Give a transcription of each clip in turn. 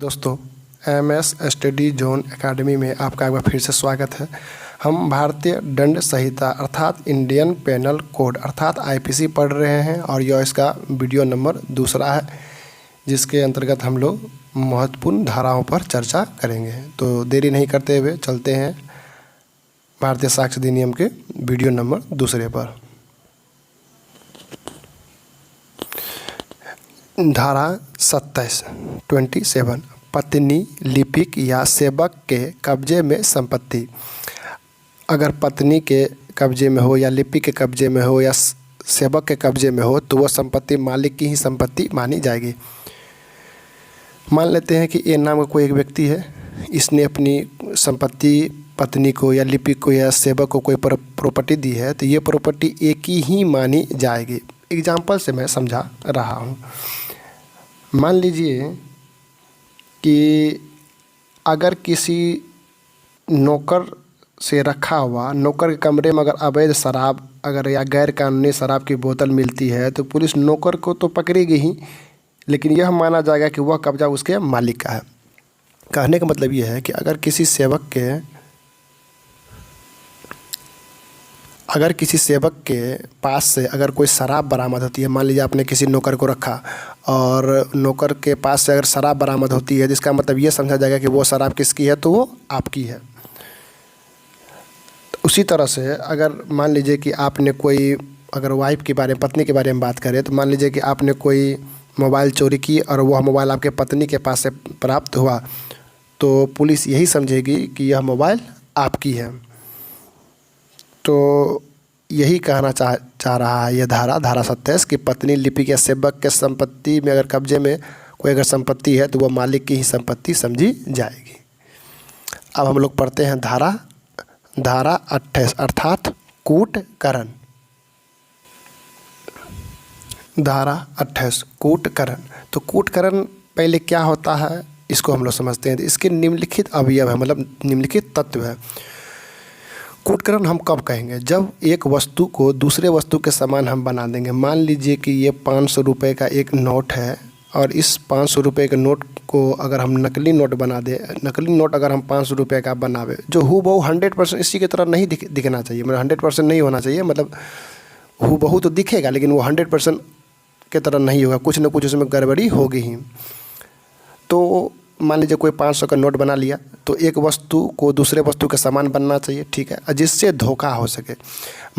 दोस्तों, MS study zone academy में आपका एक बार फिर से स्वागत है। हम भारतीय दंड संहिता अर्थात इंडियन पेनल कोड अर्थात आईपीसी पढ़ रहे हैं और यह इसका वीडियो नंबर दूसरा है, जिसके अंतर्गत हम लोग महत्वपूर्ण धाराओं पर चर्चा करेंगे। तो देरी नहीं करते हुए चलते हैं भारतीय साक्ष्य अधिनियम के वीडियो नंबर दूसरे पर। धारा 27 पत्नी, लिपिक या सेवक के कब्जे में संपत्ति। अगर पत्नी के कब्जे में हो या लिपिक के कब्जे में हो या सेवक के कब्जे में हो तो वह संपत्ति मालिक की ही संपत्ति मानी जाएगी। मान लेते हैं कि ए नाम का कोई एक व्यक्ति है, इसने अपनी संपत्ति पत्नी को या लिपिक को या सेवक को कोई प्रॉपर्टी दी है, तो ये प्रॉपर्टी एक ही मानी जाएगी। एग्जाम्पल से मैं समझा रहा हूँ। मान लीजिए कि अगर किसी नौकर से रखा हुआ नौकर के कमरे में अगर अवैध शराब या गैर कानूनी शराब की बोतल मिलती है तो पुलिस नौकर को तो पकड़ेगी ही, लेकिन यह माना जाएगा कि वह कब्जा उसके मालिक का है। कहने का मतलब यह है कि अगर किसी सेवक के पास से अगर कोई शराब बरामद होती है, मान लीजिए आपने किसी नौकर को रखा और नौकर के पास से अगर शराब बरामद होती है, जिसका मतलब ये समझा जाएगा कि वो शराब किसकी है, तो वो आपकी है। तो उसी तरह से अगर मान लीजिए कि आपने कोई अगर वाइफ के बारे में पत्नी के बारे में बात करें तो मान लीजिए कि आपने कोई मोबाइल चोरी की और वह मोबाइल आपके पत्नी के पास से प्राप्त हुआ, तो पुलिस यही समझेगी कि यह मोबाइल आपकी है। तो यही कहना चाह रहा है यह धारा 27 कि पत्नी, लिपिक या सेवक के संपत्ति में अगर कब्जे में कोई अगर संपत्ति है तो वह मालिक की ही संपत्ति समझी जाएगी। अब हम लोग पढ़ते हैं धारा 28 अर्थात कूटकरण। धारा 28 कूटकरण। तो कूटकरण पहले क्या होता है इसको हम लोग समझते हैं। इसके निम्नलिखित अवयव है, मतलब निम्नलिखित तत्व है। कूटकरण हम कब कहेंगे? जब एक वस्तु को दूसरे वस्तु के समान हम बना देंगे। मान लीजिए कि ये 500 रुपये का एक नोट है और इस 500 रुपये के नोट को अगर हम नकली नोट बना दें, नकली नोट अगर हम 500 रुपये का बनावे जो हूबहू 100% इसी की तरह नहीं दिखना चाहिए, मतलब 100% नहीं होना चाहिए, मतलब हूबहू तो दिखेगा लेकिन वो 100% के तरह नहीं होगा, कुछ न कुछ उसमें गड़बड़ी होगी ही। तो मान लीजिए कोई 500 का नोट बना लिया तो एक वस्तु को दूसरे वस्तु के समान बनना चाहिए, ठीक है, जिससे धोखा हो सके।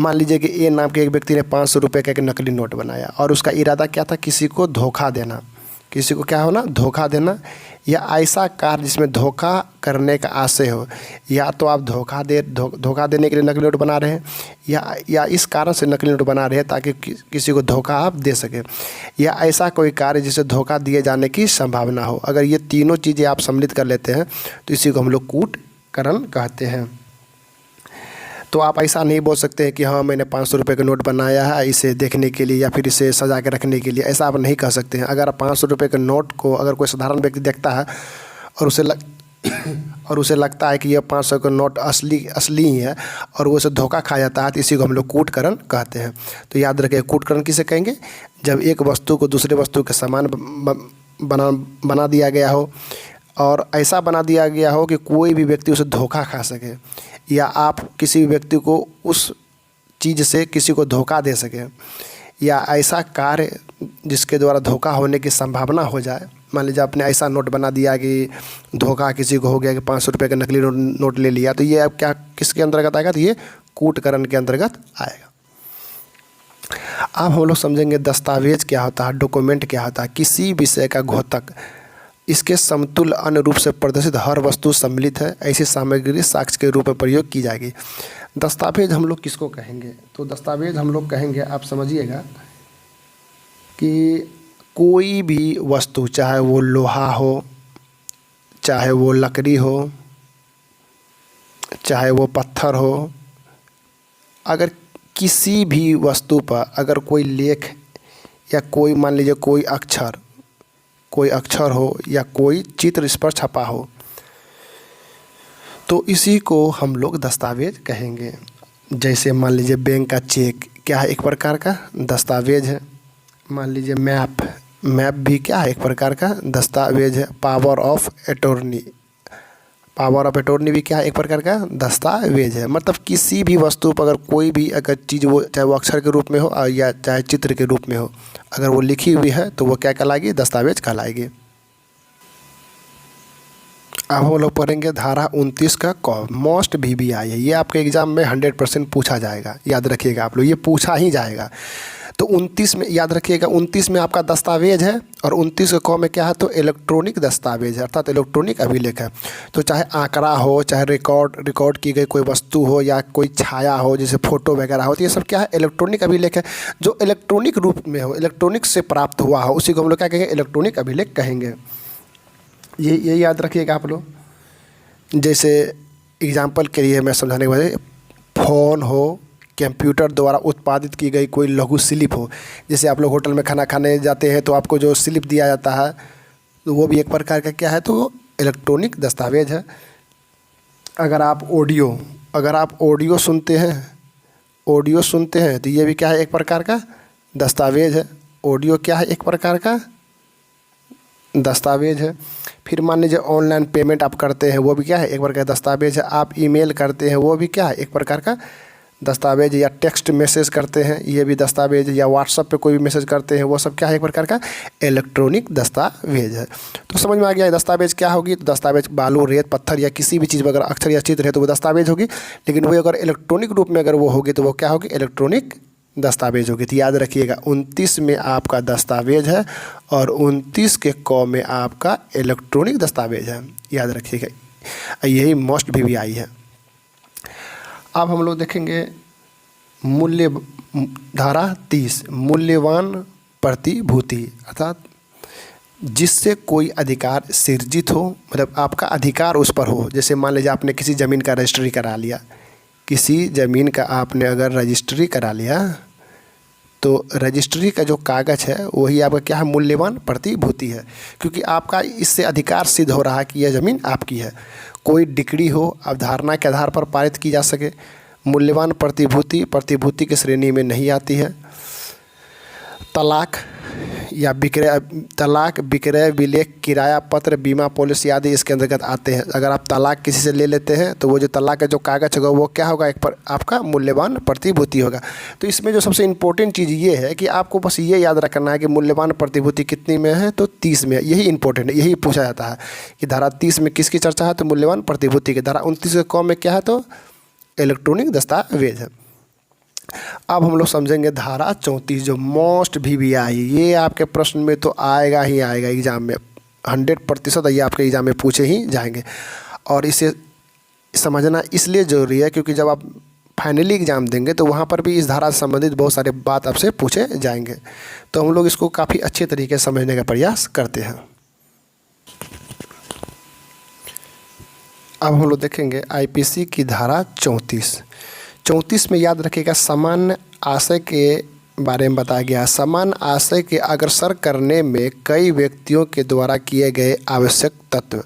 मान लीजिए कि ए नाम के एक व्यक्ति ने 500 रुपये का एक नकली नोट बनाया और उसका इरादा क्या था? किसी को धोखा देना। किसी को क्या होना? धोखा देना, या ऐसा कार्य जिसमें धोखा करने का आशय हो। या तो आप धोखा देने के लिए नकली नोट बना रहे हैं, या इस कारण से नकली नोट बना रहे हैं ताकि किसी को धोखा आप दे सके, या ऐसा कोई कार्य जिसे धोखा दिए जाने की संभावना हो। अगर ये तीनों चीज़ें आप सम्मिलित कर लेते हैं तो इसी को हम लोग कूटकरण कहते हैं। तो आप ऐसा नहीं बोल सकते हैं कि हाँ मैंने 500 रुपये का नोट बनाया है इसे देखने के लिए या फिर इसे सजा के रखने के लिए, ऐसा आप नहीं कह सकते हैं। अगर 500 रुपये के नोट को अगर कोई साधारण व्यक्ति देखता है और उसे लगता है कि यह 500 का नोट असली ही है और वो उसे धोखा खा जाता है, तो इसी को हम लोग कूटकरण कहते हैं। तो याद रखें, कूटकरण किसे कहेंगे? जब एक वस्तु को दूसरे वस्तु के समान बना दिया गया हो और ऐसा बना दिया गया हो कि कोई भी व्यक्ति उसे धोखा खा सके, या आप किसी भी व्यक्ति को उस चीज़ से किसी को धोखा दे सके, या ऐसा कार्य जिसके द्वारा धोखा होने की संभावना हो जाए। मान लीजिए आपने ऐसा नोट बना दिया कि धोखा किसी को हो गया कि 500 रुपये का नकली नोट ले लिया, तो ये अब क्या किसके अंतर्गत आएगा? तो ये कूटकरण के अंतर्गत आएगा। अब हम लोग समझेंगे दस्तावेज क्या होता है, डॉक्यूमेंट क्या होता है। किसी विषय का घोतक, इसके समतुल्य अन्य रूप से प्रदर्शित हर वस्तु सम्मिलित है, ऐसी सामग्री साक्ष्य के रूप में प्रयोग की जाएगी। दस्तावेज हम लोग किसको कहेंगे? तो दस्तावेज हम लोग कहेंगे, आप समझिएगा कि कोई भी वस्तु, चाहे वो लोहा हो, चाहे वो लकड़ी हो, चाहे वो पत्थर हो, अगर किसी भी वस्तु पर अगर कोई लेख या कोई मान लीजिए कोई अक्षर हो या कोई चित्र इस पर छपा हो, तो इसी को हम लोग दस्तावेज कहेंगे। जैसे मान लीजिए बैंक का चेक क्या है? एक प्रकार का दस्तावेज है। मान लीजिए मैप मैप भी क्या है, एक प्रकार का दस्तावेज है। Power of attorney, power of attorney भी क्या है, एक प्रकार का दस्तावेज है। मतलब किसी भी वस्तु पर अगर कोई भी अगर चीज़, वो चाहे वो अक्षर के रूप में हो या चाहे चित्र के रूप में हो, अगर वो लिखी हुई है तो वो क्या कहलाएगी, दस्तावेज कहलाएगी। अब हम लोग पढ़ेंगे धारा 29 का मोस्ट VBI है। ये आपके एग्जाम में 100% पूछा जाएगा, याद रखिएगा आप लोग, ये पूछा ही जाएगा। तो 29 में याद रखिएगा, 29 में आपका दस्तावेज है और 29 के में क्या है, तो इलेक्ट्रॉनिक दस्तावेज है, अर्थात इलेक्ट्रॉनिक अभिलेख है। तो चाहे आंकड़ा हो, चाहे रिकॉर्ड की गई कोई वस्तु हो या कोई छाया हो, जैसे फोटो वगैरह हो, तो ये सब क्या है, इलेक्ट्रॉनिक अभिलेख है। जो इलेक्ट्रॉनिक रूप में हो, इलेक्ट्रॉनिक से प्राप्त हुआ हो, उसी को हम लोग क्या कहेंगे, इलेक्ट्रॉनिक अभिलेख कहेंगे। ये याद रखिएगा आप लोग। जैसे एग्जाम्पल के लिए मैं समझाने के बाद, फ़ोन हो, कंप्यूटर द्वारा उत्पादित की गई कोई लघु स्लिप हो, जैसे आप लोग होटल में खाना खाने जाते हैं तो आपको जो स्लिप दिया जाता है, तो वो भी एक प्रकार का क्या है, तो इलेक्ट्रॉनिक दस्तावेज है। अगर आप ऑडियो सुनते हैं तो ये भी क्या है, एक प्रकार का दस्तावेज है। ऑडियो क्या है, एक प्रकार का दस्तावेज है। फिर मान लीजिए ऑनलाइन पेमेंट आप करते हैं, वो भी क्या है, एक प्रकार का दस्तावेज है। आप ईमेल करते हैं, वो भी क्या है, एक प्रकार का दस्तावेज। या टेक्स्ट मैसेज करते हैं, ये भी दस्तावेज। या व्हाट्सएप पे कोई भी मैसेज करते हैं, वो सब क्या है, एक प्रकार का इलेक्ट्रॉनिक दस्तावेज है। तो समझ में आ गया दस्तावेज क्या होगी। तो दस्तावेज बालू, रेत, पत्थर या किसी भी चीज़ में अगर अक्षर या चित्र है तो वो दस्तावेज होगी, लेकिन वो अगर इलेक्ट्रॉनिक रूप में अगर वो होगी तो वो क्या होगी, इलेक्ट्रॉनिक दस्तावेज होगी। तो याद रखिएगा 29 में आपका दस्तावेज है और 29 के में आपका इलेक्ट्रॉनिक दस्तावेज है, याद रखिएगा। यही मोस्ट VBI है। अब हम लोग देखेंगे मूल्य, धारा 30, मूल्यवान प्रतिभूति, अर्थात जिससे कोई अधिकार सृजित हो, मतलब आपका अधिकार उस पर हो। जैसे मान लीजिए आपने किसी ज़मीन का रजिस्ट्री करा लिया, किसी ज़मीन का आपने अगर रजिस्ट्री करा लिया, तो रजिस्ट्री का जो कागज़ है वही आपका क्या है, मूल्यवान प्रतिभूति है, क्योंकि आपका इससे अधिकार सिद्ध हो रहा है कि यह ज़मीन आपकी है। कोई डिक्री हो, अवधारणा के आधार पर पारित की जा सके। मूल्यवान प्रतिभूति की श्रेणी में नहीं आती है। तलाक, विक्रय, विलेख, किराया पत्र, बीमा पॉलिसी आदि इसके अंतर्गत आते हैं। अगर आप तलाक किसी से ले लेते हैं तो वो जो तलाक का जो कागज़ होगा वो क्या होगा, एक पर आपका मूल्यवान प्रतिभूति होगा। तो इसमें जो सबसे इम्पोर्टेंट चीज़ ये है कि आपको बस ये याद रखना है कि मूल्यवान प्रतिभूति कितनी में है, तो 30 में है। यही इंपॉर्टेंट है, यही पूछा जाता है कि धारा 30 में किसकी चर्चा है, तो मूल्यवान प्रतिभूति की। धारा 29 के कॉम में क्या है, तो इलेक्ट्रॉनिक दस्तावेज है। अब हम लोग समझेंगे धारा 34 जो मोस्ट VBI, ये आपके प्रश्न में तो आएगा ही आएगा एग्जाम में, 100% ये आपके एग्जाम में पूछे ही जाएंगे। और इसे समझना इसलिए ज़रूरी है क्योंकि जब आप फाइनली एग्ज़ाम देंगे तो वहाँ पर भी इस धारा से संबंधित बहुत सारे बात आपसे पूछे जाएंगे। तो हम लोग इसको काफ़ी अच्छे तरीके से समझने का प्रयास करते हैं। अब हम लोग देखेंगे IPC की धारा 34 में याद रखिएगा सामान्य आशय के बारे में बताया गया। सामान्य आशय के अग्रसर करने में कई व्यक्तियों के द्वारा किए गए आवश्यक तत्व।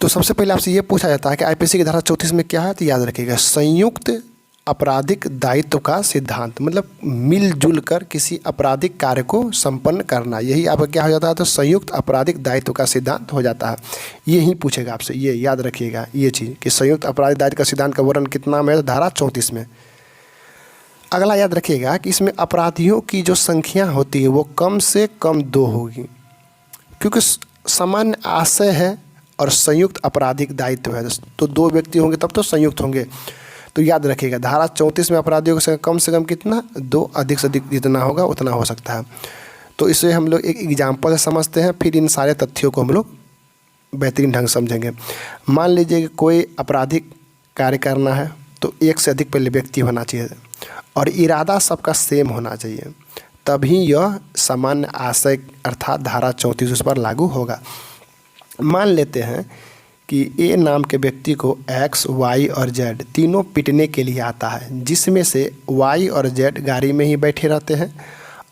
तो सबसे पहले आपसे ये पूछा जाता है कि IPC की धारा 34 में क्या है, तो याद रखिएगा संयुक्त आपराधिक दायित्व का सिद्धांत, मतलब मिलजुल कर किसी आपराधिक कार्य को संपन्न करना, यही आपका क्या हो जाता है, तो संयुक्त आपराधिक दायित्व का सिद्धांत हो जाता है। ये ही पूछेगा आपसे, ये याद रखिएगा ये चीज़ कि संयुक्त आपराधिक दायित्व का सिद्धांत का वर्णन कितना में है, धारा 34 में। अगला याद रखिएगा कि इसमें अपराधियों की जो संख्या होती है वो कम से कम 2 होगी, क्योंकि सामान्य आशय है और संयुक्त आपराधिक दायित्व है, तो 2 व्यक्ति होंगे तब तो संयुक्त होंगे। तो याद रखिएगा धारा 34 में अपराधियों की संख्या कम से कम कितना, 2, अधिक से अधिक जितना होगा उतना हो सकता है। तो इसे हम लोग एक एग्जाम्पल से समझते हैं, फिर इन सारे तथ्यों को हम लोग बेहतरीन ढंग से समझेंगे। मान लीजिए कि कोई आपराधिक कार्य करना है तो 1 से अधिक पहले व्यक्ति होना चाहिए और इरादा सबका सेम होना चाहिए, तभी यह सामान्य आशय अर्थात धारा 34 उस पर लागू होगा। मान लेते हैं कि A नाम के व्यक्ति को X, Y और Z तीनों पीटने के लिए आता है, जिसमें से Y और Z गाड़ी में ही बैठे रहते हैं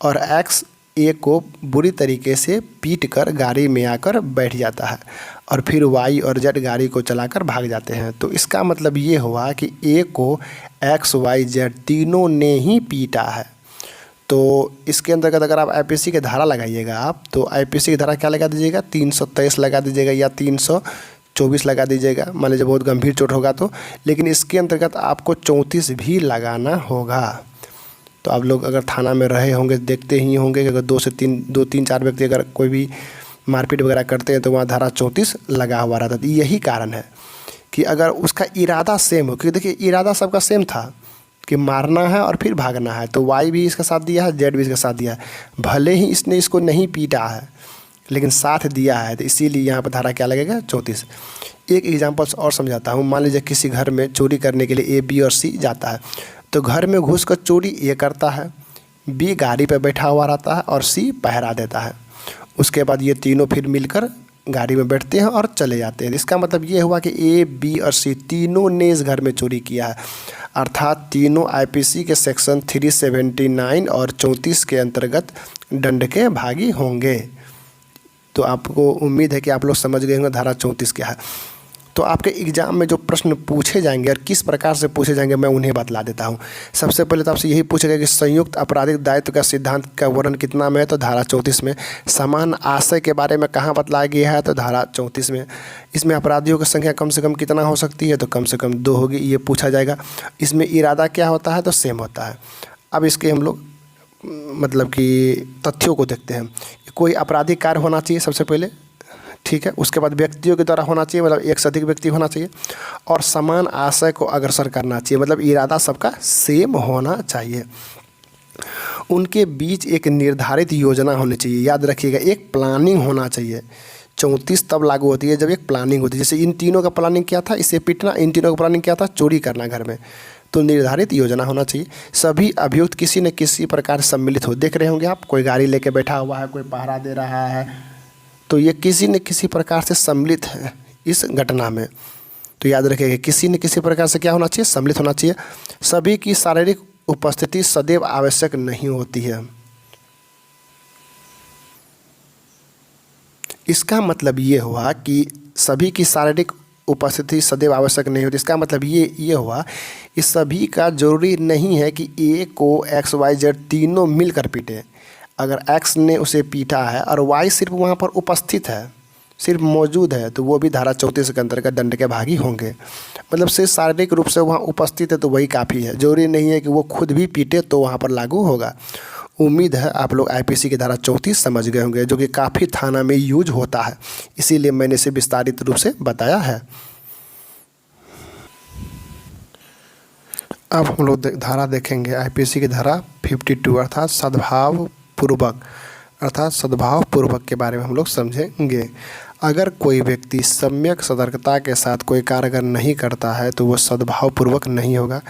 और X A को बुरी तरीके से पीट कर गाड़ी में आकर बैठ जाता है और फिर Y और Z गाड़ी को चलाकर भाग जाते हैं। तो इसका मतलब ये हुआ कि A को X, Y, Z तीनों ने ही पीटा है। तो इसके अंतर्गत अगर आप आईपीसी की धारा लगाइएगा आप, तो आईपीसी की धारा क्या लगा दीजिएगा, 323 लगा दीजिएगा या 324 लगा दीजिएगा, मान लीजिए बहुत गंभीर चोट होगा तो। लेकिन इसके अंतर्गत आपको 34 भी लगाना होगा। तो आप लोग अगर थाना में रहे होंगे देखते ही होंगे कि अगर 2-3-4 व्यक्ति अगर कोई भी मारपीट वगैरह करते हैं तो वहाँ धारा 34 लगा हुआ रहता है। यही कारण है कि अगर उसका इरादा सेम हो, क्योंकि देखिए इरादा सबका सेम था कि मारना है और फिर भागना है, तो वाई भी इसका साथ दिया है, जेड भी इसका साथ दिया है। भले ही इसने इसको नहीं पीटा है लेकिन साथ दिया है, तो इसीलिए यहाँ पर धारा क्या लगेगा, 34। एक एग्जाम्पल्स और समझाता हूँ। मान लीजिए किसी घर में चोरी करने के लिए ए, बी और सी जाता है। तो घर में घुस कर चोरी ए करता है, बी गाड़ी पर बैठा हुआ रहता है और सी पहरा देता है। उसके बाद ये तीनों फिर मिलकर गाड़ी में बैठते हैं और चले जाते हैं। इसका मतलब ये हुआ कि ए, बी और सी तीनों ने इस घर में चोरी किया है, अर्थात तीनों आईपीसी के सेक्शन 379 और 34 के अंतर्गत दंड के भागी होंगे। तो आपको उम्मीद है कि आप लोग समझ गए होंगे धारा 34 क्या है। तो आपके एग्जाम में जो प्रश्न पूछे जाएंगे और किस प्रकार से पूछे जाएंगे मैं उन्हें बतला देता हूं। सबसे पहले तो आपसे यही पूछेगा कि संयुक्त आपराधिक दायित्व का सिद्धांत का वर्णन कितना में है, तो धारा 34 में। समान आशय के बारे में कहाँ बतलाया गया है, तो धारा 34 में। इसमें अपराधियों की संख्या कम से कम कितना हो सकती है, तो कम से कम 2 होगी, ये पूछा जाएगा। इसमें इरादा क्या होता है, तो सेम होता है। अब इसके हम लोग मतलब कि तथ्यों को देखते हैं। कोई आपराधिक कार्य होना चाहिए सबसे पहले, ठीक है। उसके बाद व्यक्तियों के द्वारा होना चाहिए, मतलब एक से अधिक व्यक्ति होना चाहिए, और समान आशय को अग्रसर करना चाहिए, मतलब इरादा सबका सेम होना चाहिए। उनके बीच एक निर्धारित योजना होनी चाहिए, याद रखिएगा, एक प्लानिंग होना चाहिए। 34 तब लागू होती है जब एक प्लानिंग होती है। जैसे इन तीनों का प्लानिंग क्या था, इसे पीटना, इन तीनों का प्लानिंग क्या था, चोरी करना घर में। तो निर्धारित योजना होना चाहिए। सभी अभियुक्त किसी न किसी प्रकार सम्मिलित हो, देख रहे होंगे आप, कोई गाड़ी लेके बैठा हुआ है, कोई पहरा दे रहा है, तो ये किसी न किसी प्रकार से सम्मिलित है इस घटना में। तो याद रखिएगा, किसी न किसी प्रकार से क्या होना चाहिए, सम्मिलित होना चाहिए। सभी की शारीरिक उपस्थिति सदैव आवश्यक नहीं होती है। इसका मतलब ये हुआ कि सभी की शारीरिक उपस्थिति सदैव आवश्यक नहीं होती। इसका मतलब ये हुआ कि सभी का जरूरी नहीं है कि ए को एक्स वाई जेड तीनों मिलकर पीटे। अगर एक्स ने उसे पीटा है और वाई सिर्फ वहाँ पर उपस्थित है, सिर्फ मौजूद है, तो वो भी धारा 34 के अंतर्गत दंड के भागी होंगे। मतलब सिर्फ शारीरिक रूप से वहाँ उपस्थित है तो वही काफ़ी है, जरूरी नहीं है कि वो खुद भी पीटे तो वहाँ पर लागू होगा। उम्मीद है आप लोग आईपीसी की धारा 34 समझ गए होंगे, जो कि काफ़ी थाना में यूज होता है, इसीलिए मैंने इसे विस्तारित रूप से बताया है। अब हम लोग धारा देखेंगे आईपीसी की धारा 52 अर्थात सद्भाव पूर्वक के बारे में हम लोग समझेंगे। अगर कोई व्यक्ति सम्यक सतर्कता के साथ कोई कार्य अगर नहीं करता है तो वो सद्भाव पूर्वक नहीं होगा।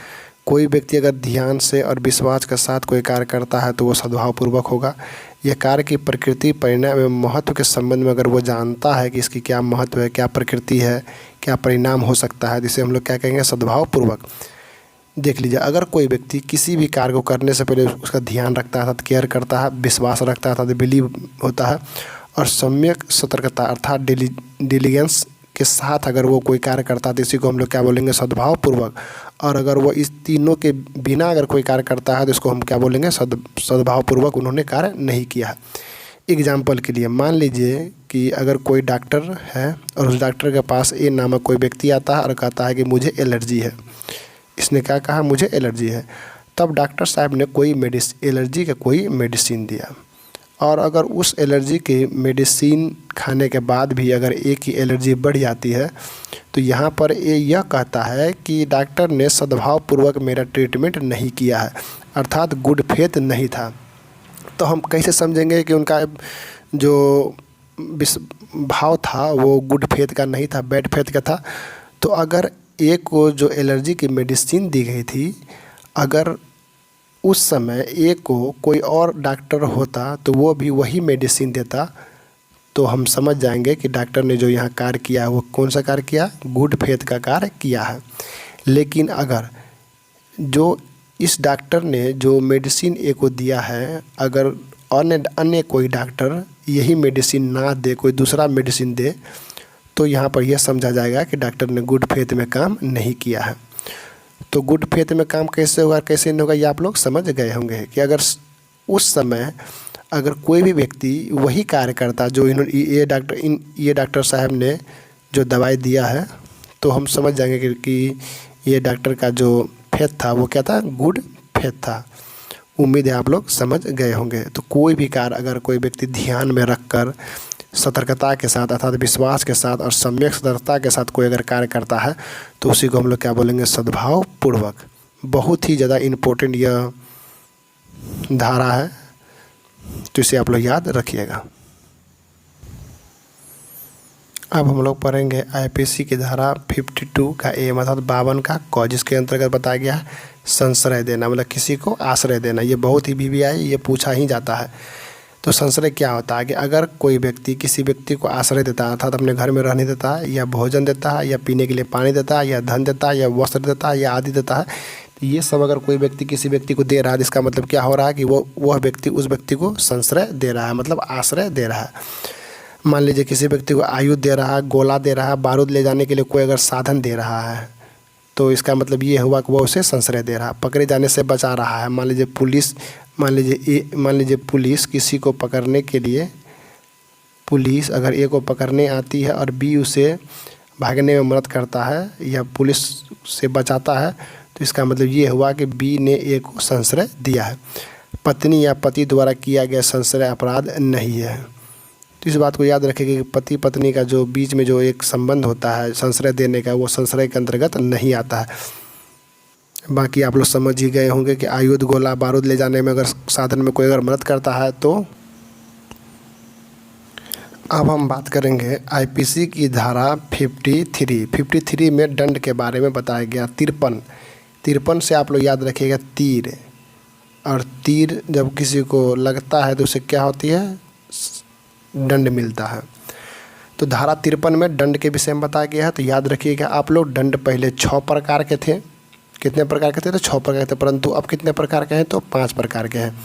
कोई व्यक्ति अगर ध्यान से और विश्वास के साथ कोई कार्य करता है तो वो सद्भाव पूर्वक होगा। यह कार्य की प्रकृति, परिणाम एवं महत्व के संबंध में अगर वो जानता है कि इसकी क्या महत्व है, क्या प्रकृति है, क्या परिणाम हो सकता है, जिसे हम लोग क्या कहेंगे, सद्भाव पूर्वक। देख लीजिए, अगर कोई व्यक्ति किसी भी कार्य को करने से पहले उसका ध्यान रखता है, केयर करता है, विश्वास रखता है, बिलीव होता है, और सम्यक सतर्कता अर्थात डिलीजेंस के साथ अगर वो कोई कार्य करता है तो इसी को हम लोग क्या बोलेंगे, सद्भाव पूर्वक। और अगर वो इस तीनों के बिना अगर कोई कार्य करता है तो इसको हम क्या बोलेंगे, सद्भाव पूर्वक उन्होंने कार्य नहीं किया है। एग्जाम्पल के लिए मान लीजिए कि अगर कोई डॉक्टर है और उस डॉक्टर के पास ए नामक कोई व्यक्ति आता है और कहता है कि मुझे एलर्जी है। इसने क्या कहा, मुझे एलर्जी है। तब डॉक्टर साहब ने कोई एलर्जी का कोई मेडिसिन दिया, और अगर उस एलर्जी के मेडिसिन खाने के बाद भी अगर एक ही एलर्जी बढ़ जाती है तो यहाँ पर यह कहता है कि डॉक्टर ने सद्भाव पूर्वक मेरा ट्रीटमेंट नहीं किया है, अर्थात गुड फेथ नहीं था। तो हम कैसे समझेंगे कि उनका जो भाव था वो गुड फेथ का नहीं था, बैड फेथ का था। तो अगर एक को जो एलर्जी की मेडिसिन दी गई थी, अगर उस समय एक को कोई और डॉक्टर होता तो वो भी वही मेडिसिन देता, तो हम समझ जाएंगे कि डॉक्टर ने जो यहाँ कार्य किया है वो कौन सा कार्य किया, गुड फेथ का कार्य किया है। लेकिन अगर जो इस डॉक्टर ने जो मेडिसिन ए को दिया है, अगर अन्य कोई डॉक्टर यही मेडिसिन ना दे, कोई दूसरा मेडिसिन दे, तो यहाँ पर यह समझा जाएगा कि डॉक्टर ने गुड फेथ में काम नहीं किया है। तो गुड फेथ में काम कैसे होगा, कैसे नहीं होगा, ये आप लोग समझ गए होंगे कि अगर उस समय अगर कोई भी व्यक्ति वही कार्य करता जो इन्होंने ये डॉक्टर साहब ने जो दवाई दिया है, तो हम समझ जाएंगे कि ये डॉक्टर का जो फेथ था वो क्या था, गुड फेथ था। उम्मीद है आप लोग समझ गए होंगे। तो कोई भी कार्य अगर कोई व्यक्ति ध्यान में रखकर सतर्कता के साथ अर्थात विश्वास के साथ और सम्यक सतर्कता के साथ कोई अगर कार्य करता है तो उसी को हम लोग क्या बोलेंगे, सद्भाव पूर्वक। बहुत ही ज़्यादा इम्पोर्टेंट यह धारा है, तो इसे आप लोग याद रखिएगा। अब हम लोग पढ़ेंगे आईपीसी की धारा 52 का ए अर्थात 52 का क, जिसके अंतर्गत बताया गया है संश्रय देना, मतलब किसी को आश्रय देना। ये बहुत ही बीबीआई ये पूछा ही जाता है। तो संश्रय क्या होता है कि अगर कोई व्यक्ति किसी व्यक्ति को आश्रय देता है अर्थात अपने घर में रहने देता है, या भोजन देता है, या पीने के लिए पानी देता है, या धन देता है, या वस्त्र देता है, या आदि देता है, तो ये सब अगर कोई व्यक्ति किसी व्यक्ति को दे रहा है, इसका मतलब क्या हो रहा है कि वह व्यक्ति उस व्यक्ति को संश्रय दे रहा है, मतलब आश्रय दे रहा है। मान लीजिए किसी व्यक्ति को आयुध दे रहा है, गोला दे रहा है, बारूद ले जाने के लिए कोई अगर साधन दे रहा है, तो इसका मतलब ये हुआ कि वो उसे संश्रय दे रहा है, पकड़े जाने से बचा रहा है। मान लीजिए पुलिस किसी को पकड़ने के लिए, पुलिस अगर ए को पकड़ने आती है और बी उसे भागने में मदद करता है या पुलिस से बचाता है, तो इसका मतलब ये हुआ कि बी ने ए को संश्रय दिया है। पत्नी या पति द्वारा किया गया संश्रय अपराध नहीं है। तो इस बात को याद रखें कि पति पत्नी का जो बीच में जो एक संबंध होता है संश्रय देने का, वो संश्रय के अंतर्गत नहीं आता है। बाकी आप लोग समझ ही गए होंगे कि आयुध गोला बारूद ले जाने में अगर साधन में कोई अगर मदद करता है तो। अब हम बात करेंगे आईपीसी की धारा 53 में दंड के बारे में बताया गया। 53 से आप लोग याद रखिएगा तीर, और तीर जब किसी को लगता है तो उसे क्या होती है, दंड मिलता है। तो धारा 53 में दंड के विषय में बताया गया है। तो याद रखिएगा आप लोग, दंड पहले 6 प्रकार के थे। कितने प्रकार के थे, तो 6 प्रकार के थे, परंतु अब कितने प्रकार के हैं, तो 5 प्रकार के हैं।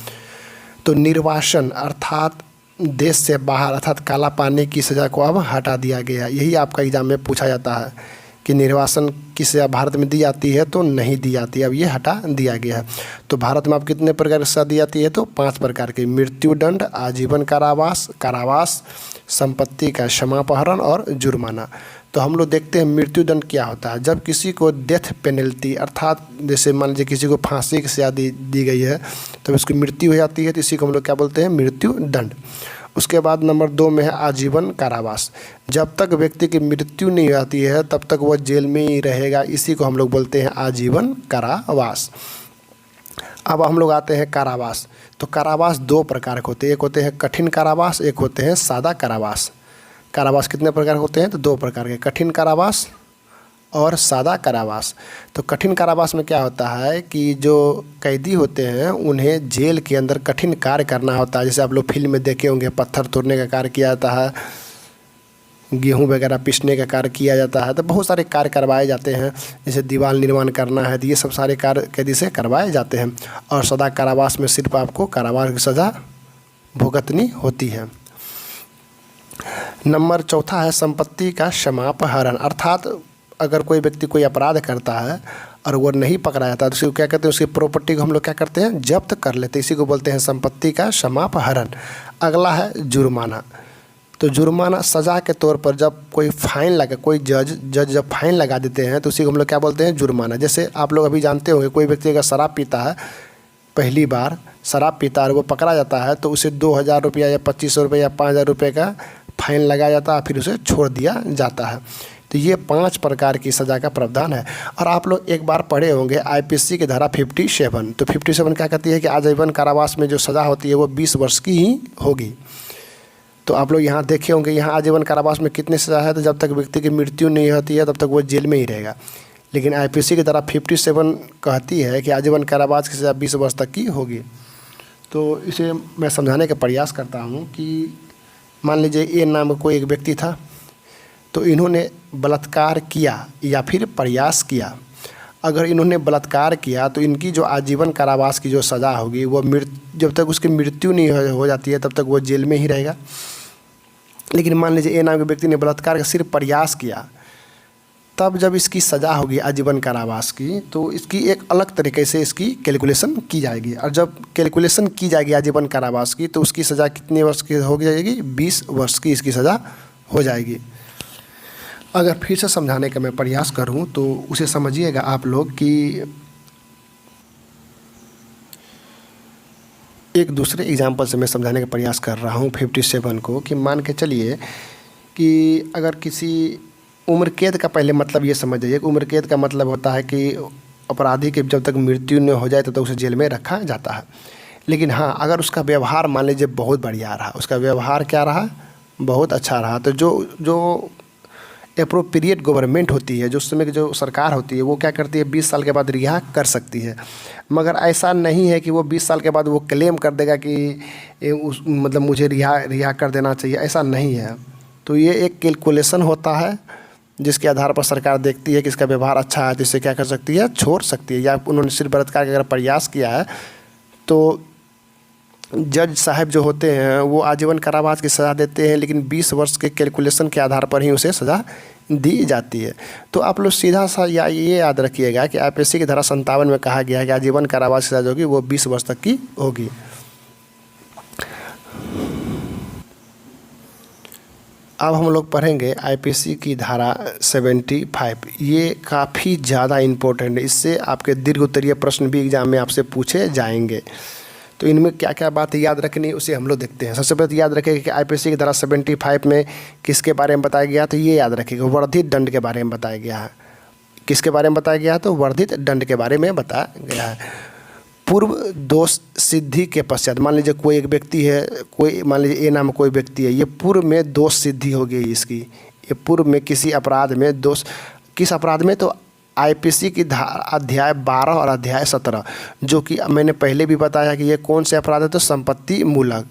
तो निर्वासन अर्थात देश से बाहर अर्थात काला पानी की सज़ा को अब हटा दिया गया। यही आपका एग्जाम में पूछा जाता है कि निर्वासन की सज़ा भारत में दी जाती है, तो नहीं दी जाती, अब ये हटा दिया गया है। तो भारत में अब कितने प्रकार की सज़ा दी जाती है, तो 5 प्रकार की, मृत्युदंड, आजीवन कारावास, संपत्ति का क्षमापहरण और जुर्माना। तो हम लोग देखते हैं मृत्युदंड क्या होता है। जब किसी को डेथ पेनल्टी अर्थात जैसे मान लीजिए किसी को फांसी की सज़ा दी गई है, तो उसकी मृत्यु हो जाती है, तो इसी को हम लोग क्या बोलते हैं, मृत्युदंड। उसके बाद नंबर 2 में है आजीवन कारावास। जब तक व्यक्ति की मृत्यु नहीं आती है तब तक वह जेल में ही रहेगा, इसी को हम लोग बोलते हैं आजीवन कारावास। अब हम लोग आते हैं कारावास। तो कारावास 2 प्रकार के होते हैं, एक होते हैं कठिन कारावास, एक होते हैं सादा कारावास। कारावास कितने प्रकार होते हैं, तो 2 प्रकार के, कठिन कारावास और सादा कारावास। तो कठिन कारावास में क्या होता है कि जो कैदी होते हैं उन्हें जेल के अंदर कठिन कार्य करना होता है। जैसे आप लोग फिल्म में देखे होंगे, पत्थर तोड़ने का कार्य किया जाता है, गेहूं वगैरह पीसने का कार्य किया जाता है, तो बहुत सारे कार्य करवाए जाते हैं। जैसे दीवार निर्माण करना है, तो ये सब सारे कार्य कैदी से करवाए जाते हैं। और सदा कारावास में सिर्फ आपको कारावास की सज़ा भुगतनी होती है। नंबर 4 है संपत्ति का क्षमापहरण, अर्थात अगर कोई व्यक्ति कोई अपराध करता है और वो नहीं पकड़ा जाता तो उसको क्या कहते हैं, उसकी प्रॉपर्टी को हम लोग क्या करते हैं, जब्त कर लेते हैं, इसी को बोलते हैं संपत्ति का क्षमापहरण। अगला है जुर्माना। तो जुर्माना सज़ा के तौर पर जब कोई फाइन लगा, कोई जज जब फाइन लगा देते हैं तो उसी को हम लोग क्या बोलते हैं, जुर्माना। जैसे आप लोग अभी जानते होंगे, कोई व्यक्ति अगर शराब पीता है, पहली बार शराब पीता है और वो पकड़ा जाता है, तो उसे 2000 रुपया या 2500 रुपये या 5000 रुपये का फाइन लगाया जाता है, फिर उसे छोड़ दिया जाता है। तो ये 5 प्रकार की सज़ा का प्रावधान है। और आप लोग एक बार पढ़े होंगे आईपीसी की धारा 57। तो 57 क्या कहती है कि आजीवन कारावास में जो सज़ा होती है वो 20 वर्ष की ही होगी। तो आप लोग यहाँ देखे होंगे, यहाँ आजीवन कारावास में कितनी सज़ा है, तो जब तक व्यक्ति की मृत्यु नहीं होती है तब तक वो जेल में ही रहेगा। लेकिन आईपीसी की धारा 57 कहती है कि आजीवन कारावास की सज़ा 20 वर्ष तक की होगी। तो इसे मैं समझाने का प्रयास करता हूँ कि मान लीजिए ए नाम का कोई एक व्यक्ति था, तो इन्होंने बलात्कार किया या फिर प्रयास किया। अगर इन्होंने बलात्कार किया तो इनकी जो आजीवन कारावास की जो सज़ा होगी वो जब तक उसकी मृत्यु नहीं हो जाती है तब तक वो जेल में ही रहेगा। लेकिन मान लीजिए ए नाम के व्यक्ति ने बलात्कार का सिर्फ प्रयास किया, तब जब इसकी सज़ा होगी आजीवन कारावास की, तो इसकी एक अलग तरीके से इसकी कैलकुलेशन की जाएगी। और जब कैलकुलेशन की जाएगी आजीवन कारावास की, तो उसकी सज़ा कितने वर्ष की हो जाएगी? 20 वर्ष की इसकी सज़ा हो जाएगी। अगर फिर से समझाने का मैं प्रयास करूं तो उसे समझिएगा आप लोग कि एक दूसरे एग्जाम्पल से मैं समझाने का प्रयास कर रहा हूं 57 को, कि मान के चलिए कि अगर किसी उम्र कैद का पहले मतलब ये समझ जाइए कि उम्र कैद का मतलब होता है कि अपराधी की जब तक मृत्यु न हो जाए तब तक उसे जेल में रखा जाता है। लेकिन हाँ, अगर उसका व्यवहार मान लीजिए बहुत बढ़िया रहा, उसका व्यवहार क्या रहा? बहुत अच्छा रहा, तो जो एप्रोप्रिएट गवर्नमेंट होती है, जो उस समय की जो सरकार होती है, वो क्या करती है? 20 साल के बाद रिहा कर सकती है। मगर ऐसा नहीं है कि वो 20 साल के बाद वो क्लेम कर देगा कि मतलब मुझे रिहा कर देना चाहिए, ऐसा नहीं है। तो ये एक कैलकुलेशन होता है जिसके आधार पर सरकार देखती है कि इसका व्यवहार अच्छा है तो इसे क्या कर सकती है? छोड़ सकती है। या उन्होंने सिर्फ बलात्कार का अगर प्रयास किया है तो जज साहब जो होते हैं वो आजीवन कारावास की सज़ा देते हैं, लेकिन 20 वर्ष के कैलकुलेशन के आधार पर ही उसे सज़ा दी जाती है। तो आप लोग सीधा सा या ये याद रखिएगा कि आईपीसी की धारा 57 में कहा गया है कि आजीवन कारावास की सज़ा होगी वो 20 वर्ष तक की होगी। अब हम लोग पढ़ेंगे आईपीसी की धारा 75। ये काफ़ी ज़्यादा इम्पोर्टेंट है, इससे आपके दीर्घ उत्तरीय प्रश्न भी एग्जाम में आपसे पूछे जाएंगे। तो इनमें क्या क्या बात याद रखनी है उसे हम लोग देखते हैं। सबसे पहले याद रखेगा कि आईपीसी की धारा 75 में किसके बारे में बताया गया? तो ये याद रखिएगा, वर्धित दंड के बारे में बताया गया है। किसके बारे में बताया गया? तो वर्धित दंड के बारे में बताया गया है। पूर्व दोष सिद्धि के पश्चात, मान लीजिए कोई एक व्यक्ति है, कोई मान लीजिए ए नाम कोई व्यक्ति है, ये पूर्व में दोष सिद्धि हो गई इसकी, ये पूर्व में किसी अपराध में दोष, किस अपराध में? तो आईपीसी की अध्याय 12 और अध्याय 17, जो कि मैंने पहले भी बताया कि ये कौन से अपराध है? तो संपत्ति मूलक,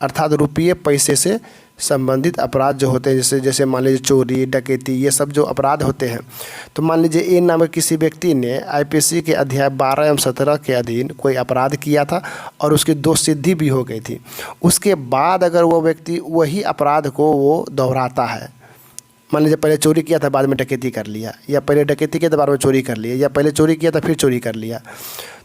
अर्थात रुपये पैसे से संबंधित अपराध जो होते हैं, जैसे मान लीजिए चोरी, डकैती, ये सब जो अपराध होते हैं। तो मान लीजिए ए नामक किसी व्यक्ति ने आईपीसी के अध्याय 12 एवं 17 के अधीन कोई अपराध किया था और उसकी दोष सिद्धि भी हो गई थी। उसके बाद अगर वो व्यक्ति वही अपराध को वो दोहराता है, मान लीजिए पहले चोरी किया था बाद में डकैती कर लिया, या पहले डकैती किया था बाद में चोरी कर लिया, या पहले चोरी किया था फिर चोरी कर लिया,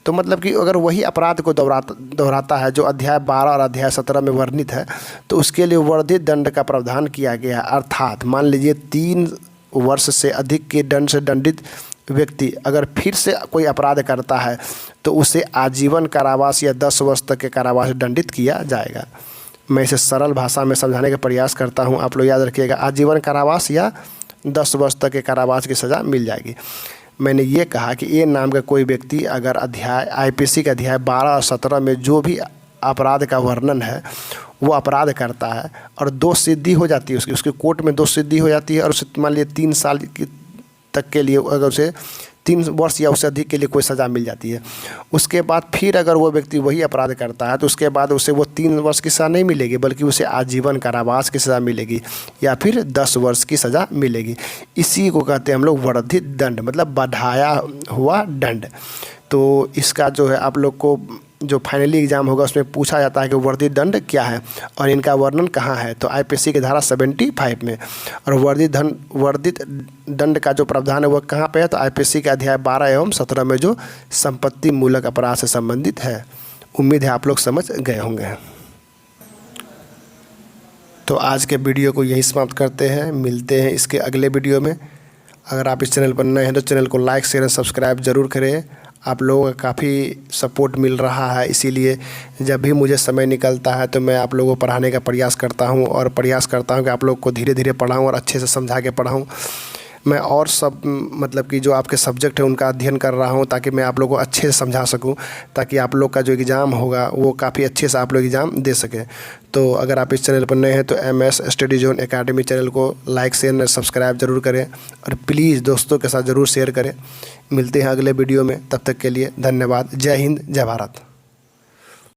तो मतलब कि अगर वही अपराध को दोहराता है जो अध्याय 12 और अध्याय 17 में वर्णित है, तो उसके लिए वर्धित दंड का प्रावधान किया गया। अर्थात मान लीजिए 3 वर्ष से अधिक के दंड से दंडित व्यक्ति अगर फिर से कोई अपराध करता है तो उसे आजीवन कारावास या 10 वर्ष तक के कारावास दंडित किया जाएगा। मैं इसे सरल भाषा में समझाने का प्रयास करता हूं, आप लोग याद रखिएगा, आजीवन कारावास या 10 वर्ष तक के कारावास की सज़ा मिल जाएगी। मैंने ये कहा कि ए नाम का कोई व्यक्ति अगर आईपीसी के अध्याय 12 और 17 में जो भी अपराध का वर्णन है वो अपराध करता है और दोष सिद्धि हो जाती है, उसकी कोर्ट में दोष सिद्धि हो जाती है, और उसे मान लीजिए 3 साल तक के लिए अगर उसे 3 वर्ष या उससे अधिक के लिए कोई सज़ा मिल जाती है, उसके बाद फिर अगर वो व्यक्ति वही अपराध करता है तो उसके बाद उसे वो 3 वर्ष की सज़ा नहीं मिलेगी, बल्कि उसे आजीवन कारावास की सज़ा मिलेगी या फिर 10 वर्ष की सज़ा मिलेगी। इसी को कहते हैं हम लोग वर्धित दंड, मतलब बढ़ाया हुआ दंड। तो इसका जो है आप लोग को जो फाइनली एग्जाम होगा उसमें पूछा जाता है कि वर्धित दंड क्या है और इनका वर्णन कहाँ है। तो आईपीसी की धारा 75 में, और वर्धित दंड का जो प्रावधान है वो कहाँ पे है? तो आईपीसी के अध्याय 12 एवं 17 में जो संपत्ति मूलक अपराध से संबंधित है। उम्मीद है आप लोग समझ गए होंगे। तो आज के वीडियो को यही समाप्त करते हैं, मिलते हैं इसके अगले वीडियो में। अगर आप इस चैनल पर नए हैं तो चैनल को लाइक शेयर सब्सक्राइब ज़रूर करें। आप लोगों का काफ़ी सपोर्ट मिल रहा है, इसीलिए जब भी मुझे समय निकलता है तो मैं आप लोगों को पढ़ाने का प्रयास करता हूं, और प्रयास करता हूं कि आप लोग को धीरे धीरे पढ़ाऊं और अच्छे से समझा के पढ़ाऊं। मैं और सब मतलब कि जो आपके सब्जेक्ट है उनका अध्ययन कर रहा हूं ताकि मैं आप लोगों को अच्छे से समझा सकूं, ताकि आप लोग का जो एग्ज़ाम होगा वो काफ़ी अच्छे से आप लोग एग्ज़ाम दे सकें। तो अगर आप इस चैनल पर नए हैं तो MS study zone academy channel को लाइक शेयर सब्सक्राइब ज़रूर करें, और प्लीज़ दोस्तों के साथ ज़रूर शेयर करें। मिलते हैं अगले वीडियो में, तब तक के लिए धन्यवाद। जय हिंद, जय भारत।